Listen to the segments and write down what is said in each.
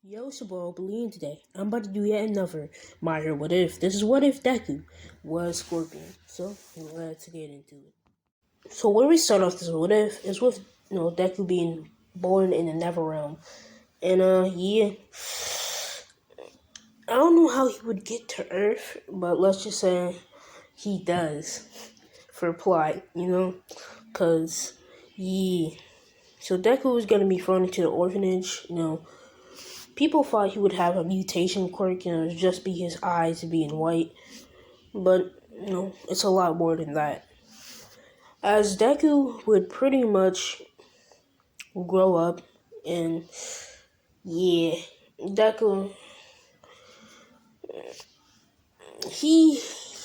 Yo, it's your boy Obeline today. I'm about to do yet another Mario What If. This is What If Deku was Scorpion. So, let's get into it. So, where we start off this What If is with, Deku being born in the Never Realm. And, yeah. I don't know how he would get to Earth, but let's just say he does. For plot, Because, yeah. So, Deku was going to be thrown into the orphanage, People thought he would have a mutation quirk and it would just be his eyes being white. But, it's a lot more than that. As Deku would pretty much grow up and, yeah, Deku, he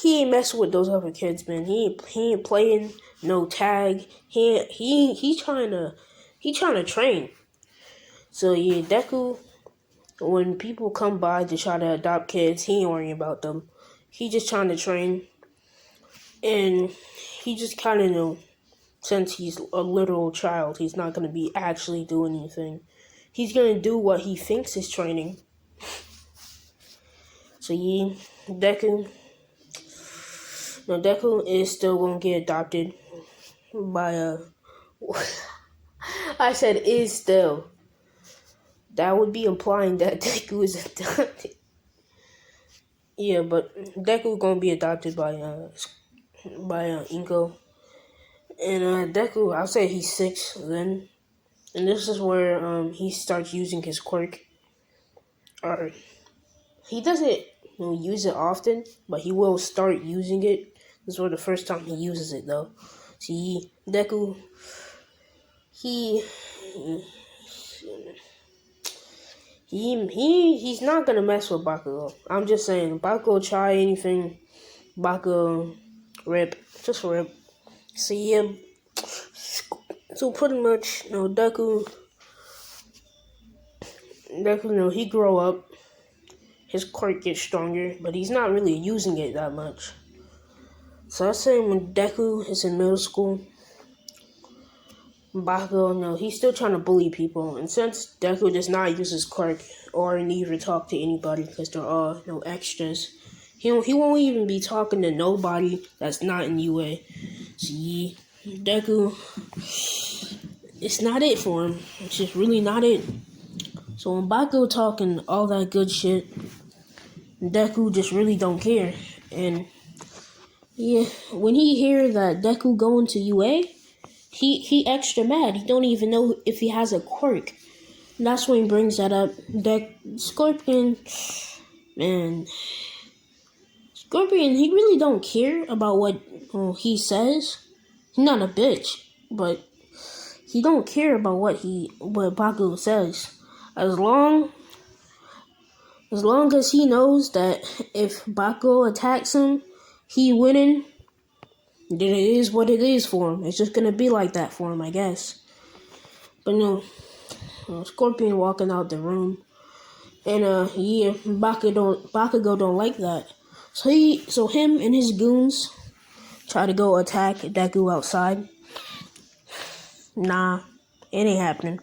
ain't messing with those other kids, man. He ain't playing no tag. He trying to train. So yeah, Deku, when people come by to try to adopt kids, he ain't worrying about them. He just trying to train. And he just kind of since he's a literal child, he's not going to be actually doing anything. He's going to do what he thinks is training. So yeah, Deku is still going to get adopted by a... I said is still. That would be implying that Deku is adopted. Yeah, but Deku going to be adopted by Inko. And Deku, I'll say he's 6 then. And this is where he starts using his quirk. Or he doesn't use it often, but he will start using it. This is where the first time he uses it though. See, Deku, he's not gonna mess with Bakugo. I'm just saying, Bakugo try anything, Bakugo rip, just rip. See him. So pretty much, Deku, he grow up. His quirk gets stronger, but he's not really using it that much. So I say when Deku is in middle school, Bakugo, he's still trying to bully people. And since Deku does not use his quirk or neither talk to anybody because they're all extras, he won't even be talking to nobody that's not in UA. See, Deku, it's not it for him. It's just really not it. So when Bakugo talking all that good shit, Deku just really don't care. And yeah, when he hear that Deku going to UA, he extra mad. He don't even know if he has a quirk. And that's when he brings that up. Scorpion, man, Scorpion, he really don't care about what he says. He's not a bitch, but he don't care about what Bakugo says. As long as he knows that if Bakugo attacks him, he winning, then it is what it is for him. It's just gonna be like that for him, I guess. But no, Scorpion walking out the room, and yeah, Bakugo don't like that. So him and his goons try to go attack Deku outside. Nah, it ain't happening.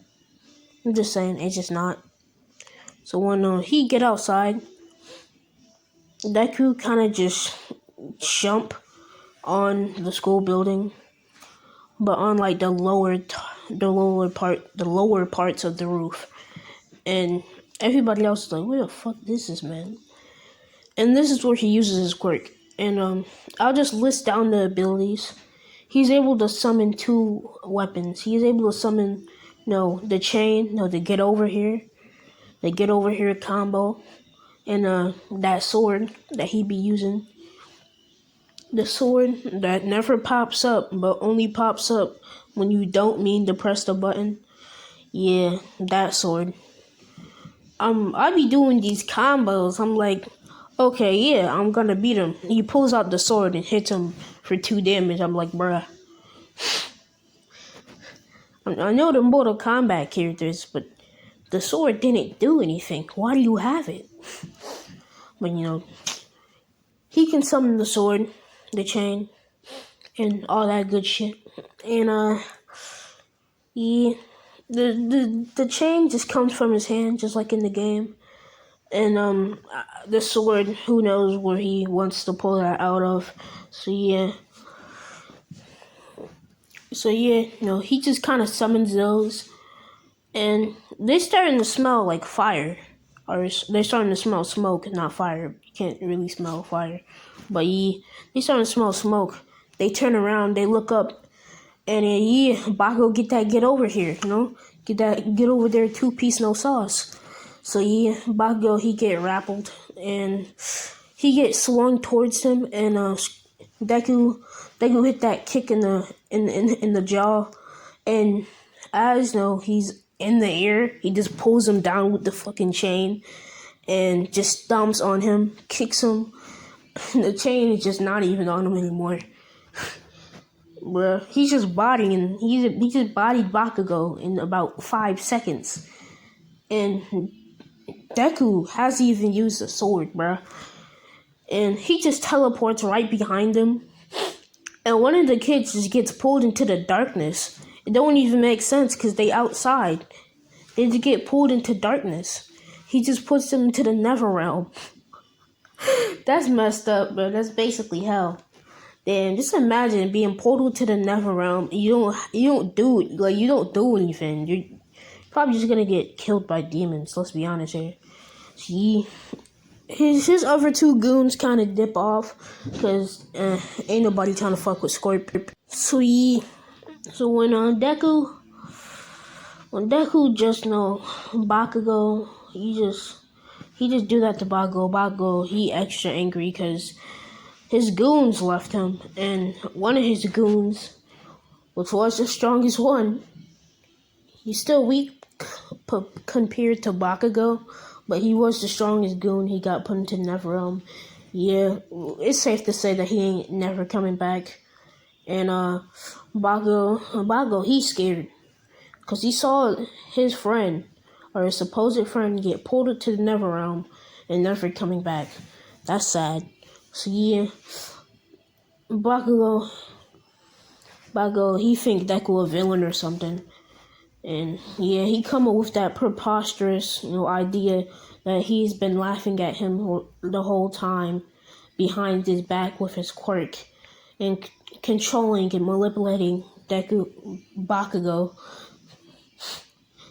I'm just saying, it's just not. So when he get outside, Deku kind of just jump on the school building, but on like the lower parts of the roof, and everybody else is like, "Where the fuck is this man?" And this is where he uses his quirk. And I'll just list down the abilities. He's able to summon 2 weapons. He's able to summon, the chain, the get over here combo, and that sword that he be using. The sword that never pops up, but only pops up when you don't mean to press the button. Yeah, that sword. I be doing these combos. I'm like, okay, yeah, I'm gonna beat him. He pulls out the sword and hits him for 2 damage. I'm like, bruh. I know the Mortal Kombat characters, but the sword didn't do anything. Why do you have it? But he can summon the sword, the chain, and all that good shit. And yeah, the chain just comes from his hand, just like in the game. And the sword, who knows where he wants to pull that out of. So yeah. He just kind of summons those, and they're starting to smell like fire, or they're starting to smell smoke, not fire. You can't really smell fire, but they starting to smell smoke. They turn around, they look up, and Bakugo, get over here, get over there, 2-piece no sauce. So Bakugo, he get grappled, and he gets swung towards him, and Deku hit that kick in the jaw, and as he's in the air, he just pulls him down with the fucking chain, and just stomps on him, kicks him. The chain is just not even on him anymore. Bruh, he just bodied Bakugo in about 5 seconds, and Deku hasn't even used the sword, bruh. And he just teleports right behind him. And one of the kids just gets pulled into the darkness. It don't even make sense because they outside. They just get pulled into darkness. He just puts them into the Never Realm. That's messed up, bro. That's basically hell. Damn, just imagine being pulled into the Never Realm. You don't do anything. You're probably just gonna get killed by demons. Let's be honest here. His other 2 goons kind of dip off because ain't nobody trying to fuck with Scorpion. So when Deku just Bakugo, he just do that to Bakugo. Bakugo, he extra angry because his goons left him, and one of his goons, which was the strongest one, he's still weak compared to Bakugo. But he was the strongest goon. He got put into the Never Realm. Yeah, it's safe to say that he ain't never coming back. And Bakugo, he's scared. Because he saw his friend, or his supposed friend, get pulled into the Never Realm and never coming back. That's sad. So yeah, Bakugo, he think Deku a villain or something. And yeah, he come up with that preposterous, idea that he's been laughing at him the whole time behind his back with his quirk and controlling and manipulating Bakugo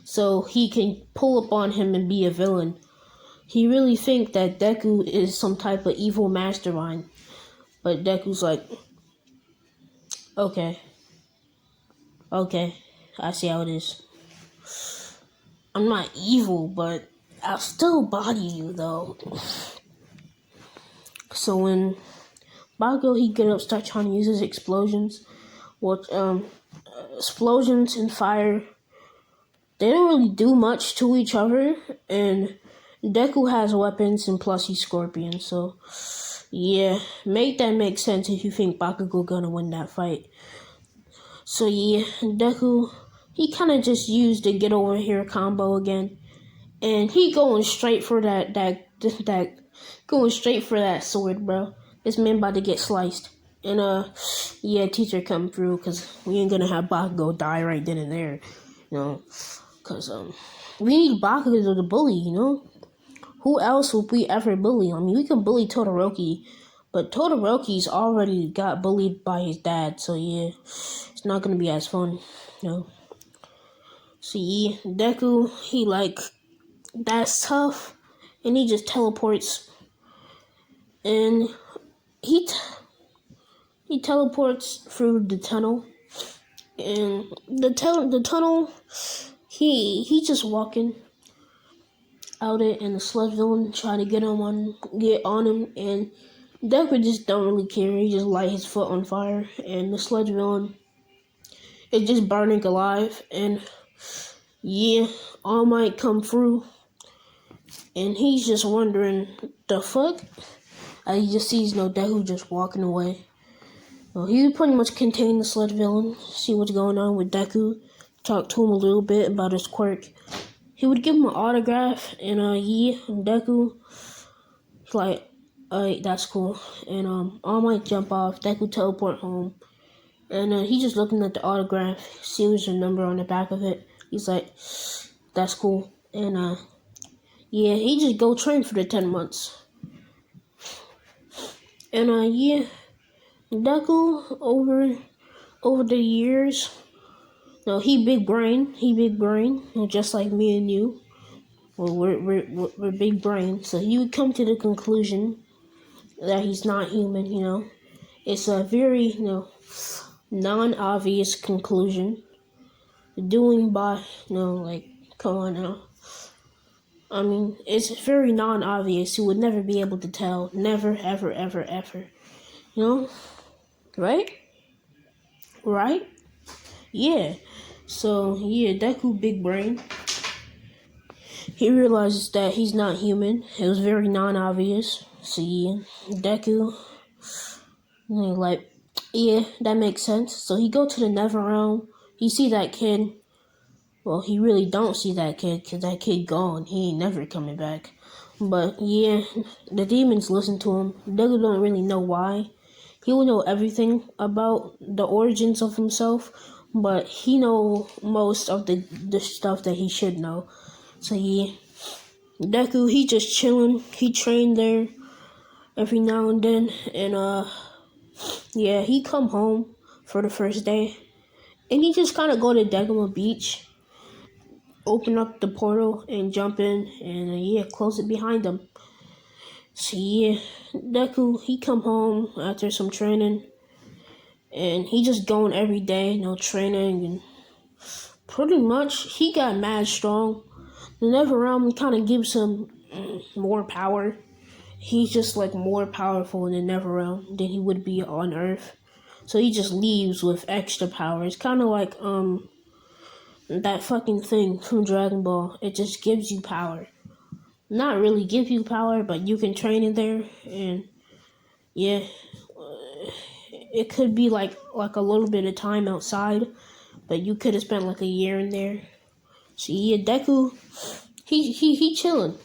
so he can pull up on him and be a villain. He really think that Deku is some type of evil mastermind. But Deku's like, okay, I see how it is. I'm not evil, but I'll still body you, though. So when Bakugo, he get up, start trying to use his explosions. Explosions and fire, they don't really do much to each other. And Deku has weapons, and plus he's Scorpion. So, yeah, make that make sense if you think Bakugo gonna win that fight. So, yeah, Deku, he kind of just used the get over here combo again, and he going straight for that sword, bro. This man about to get sliced, and teacher come through because we ain't gonna have Bakugo die right then and there, because we need Bakugo to bully, Who else would we ever bully? I mean, we can bully Todoroki, but Todoroki's already got bullied by his dad, so yeah, it's not gonna be as fun, See, Deku, he that's tough, and he just teleports, and he teleports through the tunnel, and the tunnel, he just walking out it, and the sludge villain try to get on him, and Deku just don't really care. He just light his foot on fire, and the sludge villain is just burning alive, and yeah, All Might come through, and he's just wondering, the fuck? He just sees Deku just walking away. Well, he would pretty much contain the sludge villain, see what's going on with Deku, talk to him a little bit about his quirk. He would give him an autograph, and Deku, he's like, alright, that's cool. And All Might jump off, Deku teleport home, and he's just looking at the autograph, sees the number on the back of it. He's like, that's cool. And yeah, he just go train for the 10 months. And yeah, Deku over the years, no, he big brain, just like me and you. Well, we're big brain, so he would come to the conclusion that he's not human. It's a very non-obvious conclusion. Doing by like, come on now. I mean, it's very non-obvious. You would never be able to tell. Never, ever, ever, ever. Right? Right? Yeah. So, yeah, Deku big brain. He realizes that he's not human. It was very non-obvious. So, yeah, Deku, like, yeah, that makes sense. So he go to the Nether Realm. He see that kid. Well, he really don't see that kid because that kid gone. He ain't never coming back. But yeah, the demons listen to him. Deku don't really know why. He will know everything about the origins of himself, but he know most of the stuff that he should know. So yeah, Deku, he just chilling. He trained there every now and then, and yeah, he come home for the first day, and he just kind of go to Degama Beach, open up the portal and jump in, and yeah, close it behind him. So yeah, Deku, he come home after some training, and he just going every day, training, and pretty much he got mad strong. The Nether Realm kind of gives him more power. He's just like more powerful in the Nether Realm than he would be on Earth. So he just leaves with extra power. It's kind of like that fucking thing from Dragon Ball. It just gives you power. Not really give you power, but you can train in there, and yeah, it could be like a little bit of time outside, but you could have spent like a year in there. So yeah, Deku, he chilling.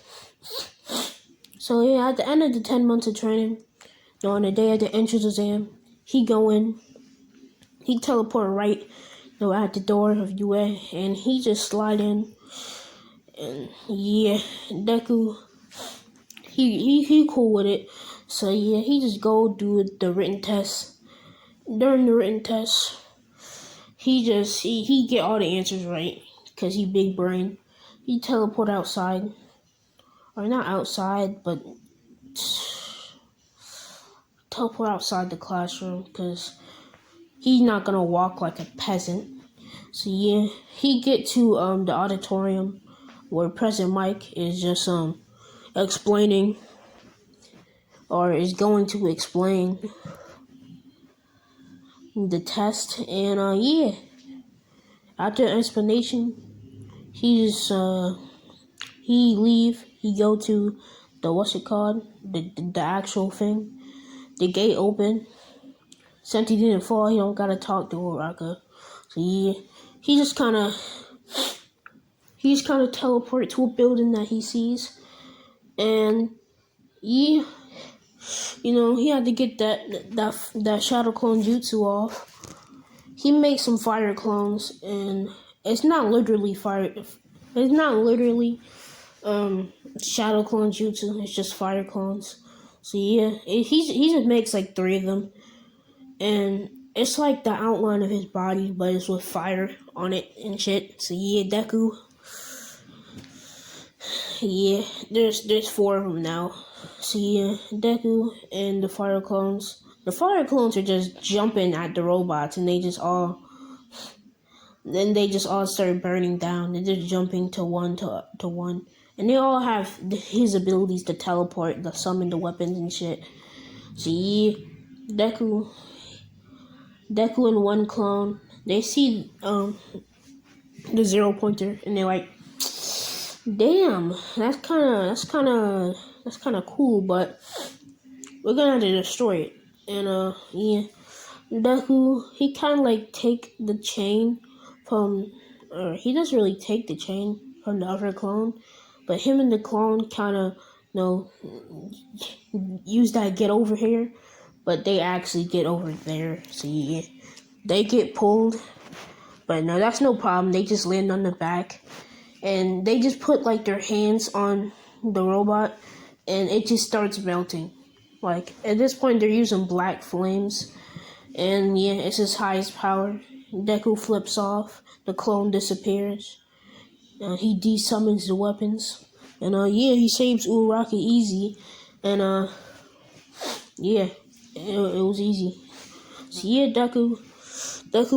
So yeah, at the end of the 10 months of training, on the day of the entrance exam, he go in, he teleport right, at the door of UA, and he just slide in. And yeah, Deku, he cool with it. So yeah, he just go do the written test. During the written test, he get all the answers right because he big brain. He teleport outside, or not outside, but teleport outside the classroom because he's not gonna walk like a peasant. So yeah, he get to the auditorium where President Mike is just explaining, or is going to explain the test, and yeah, after the explanation, he leave. He go to the what's it called, the actual thing. The gate open. Since he didn't fall, he don't gotta talk to Uraka. So yeah, he just kind of teleport to a building that he sees, and yeah, he had to get that shadow clone jutsu off. He makes some fire clones, and it's not literally fire. It's not literally shadow clone jutsu. It's just fire clones. So yeah, he just makes like 3 of them, and it's like the outline of his body, but it's with fire on it and shit. So yeah, Deku. Yeah, there's 4 of them now. So yeah, Deku and the fire clones. The fire clones are just jumping at the robots, and they just all start burning down. They're just jumping to one, and they all have his abilities to teleport, to summon the weapons and shit. So yeah, Deku and one clone, they see the 0 pointer, and they're like, damn, that's kind of cool, but we're gonna have to destroy it. And yeah, Deku, he kind of like take the chain from, or he doesn't really take the chain from the other clone, but him and the clone kind of use that get over here, but they actually get over there. So yeah, they get pulled But no, that's no problem. They just land on the back, and they just put like their hands on the robot, and it just starts melting. Like at this point, they're using black flames, and yeah, it's his highest power. Deku flips off. The clone disappears. He desummons the weapons, and yeah, he saves Uraraka easy, and yeah, it was easy. So yeah, Deku,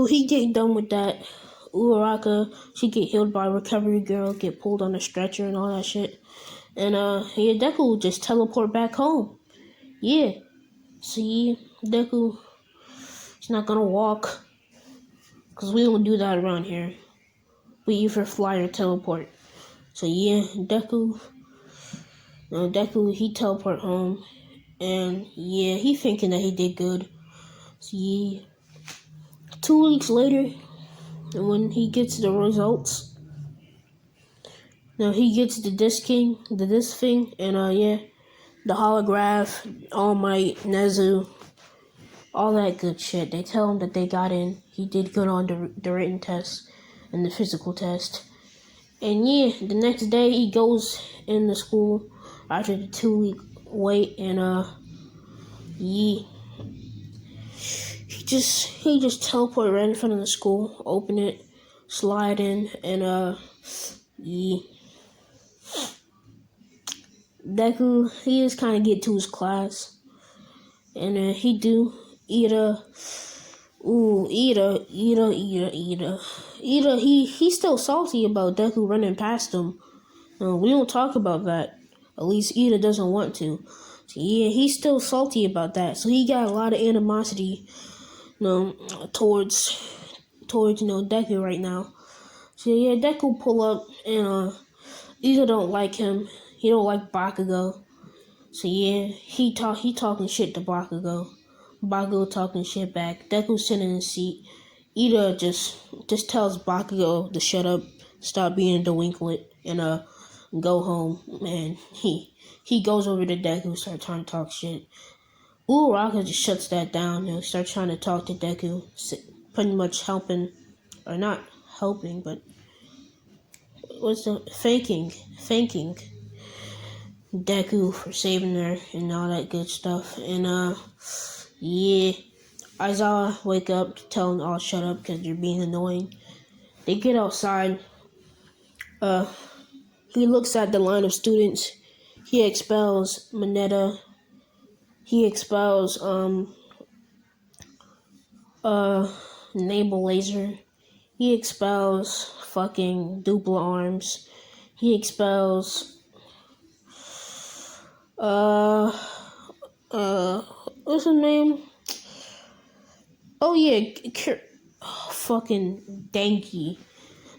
he get done with that. Uraraka, she get healed by Recovery Girl, get pulled on a stretcher and all that shit. And yeah, Deku will just teleport back home. Yeah. So yeah, Deku, he's not gonna walk, cause we don't do that around here. We either fly or teleport. So yeah, Deku, he teleport home, and yeah, he thinking that he did good. So yeah, 2 weeks later, and when he gets the results, he gets the disc thing, and yeah, the holograph, All Might, Nezu, all that good shit. They tell him that they got in. He did good on the written test and the physical test. And yeah, the next day he goes into school after the 2 week wait, and yeah, he just teleport right in front of the school, open it, slide in, and yeah. Deku, he just kind of get to his class, and he do Ida. Ida, he's still salty about Deku running past him. We don't talk about that. At least Ida doesn't want to. So yeah, he's still salty about that. So he got a lot of animosity, towards Deku right now. So yeah, Deku pull up, and Ida don't like him. He don't like Bakugo. So yeah, he talking shit to Bakugo. Bakugo talking shit back. Deku sitting in his seat. Ida just tells Bakugo to shut up, stop being a delinquent, and go home. Man, he goes over to Deku, start trying to talk shit. Uraraka just shuts that down, start trying to talk to Deku, pretty much helping, or not helping, but what's the thanking Deku for saving her and all that good stuff. And yeah, Aizawa wake up, tell them all shut up because you're being annoying. They get outside. He looks at the line of students. He expels Mineta. He expels Naval Laser. He expels fucking Dupla Arms. He expels what's his name? Oh yeah, fucking Danky,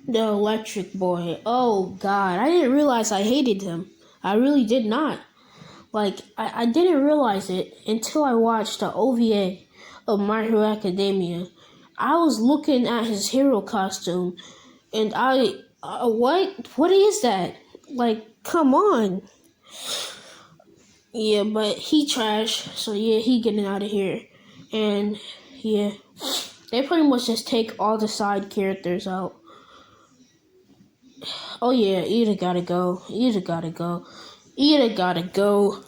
the electric boy. Oh god, I didn't realize I hated him. I really did not. Like, I didn't realize it until I watched the OVA of My Hero Academia. I was looking at his hero costume, and what is that? Like, come on. Yeah, but he trash, so yeah, he getting out of here. And yeah, they pretty much just take all the side characters out. Oh yeah, Ida gotta go.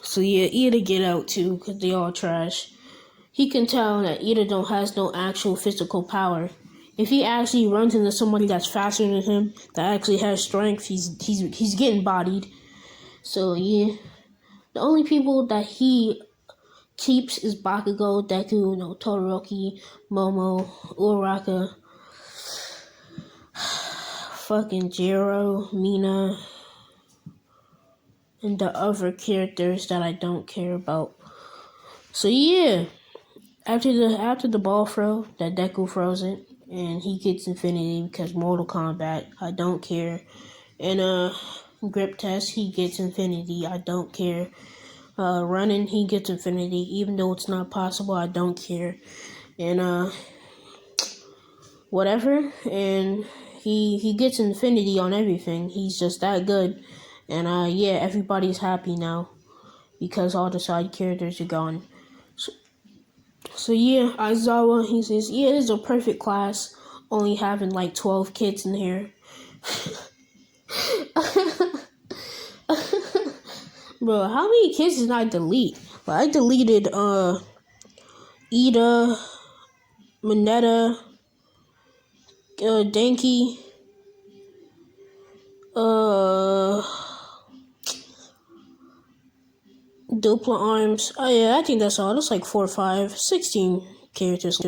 So yeah, Ida get out too, cause they all trash. He can tell that Ida has no actual physical power. If he actually runs into somebody that's faster than him, that actually has strength, he's getting bodied. So yeah. The only people that he keeps is Bakugo, Deku, Todoroki, Momo, Uraraka, fucking Jiro, Mina, and the other characters that I don't care about. So yeah, after the ball throw, that Deku throws it, and he gets Infinity because Mortal Kombat, I don't care. And grip test, he gets Infinity, I don't care. Running, he gets Infinity, even though it's not possible, I don't care. And whatever, and he gets Infinity on everything. He's just that good. And yeah, everybody's happy now because all the side characters are gone. So yeah, Aizawa, he says, yeah, this is a perfect class. only having like 12 kids in here. Bro, how many kids did I delete? Well, I deleted Ida, Minetta, Denki, Dupla Arms. Oh yeah, I think that's all. That's like 4 or 5, 16 characters.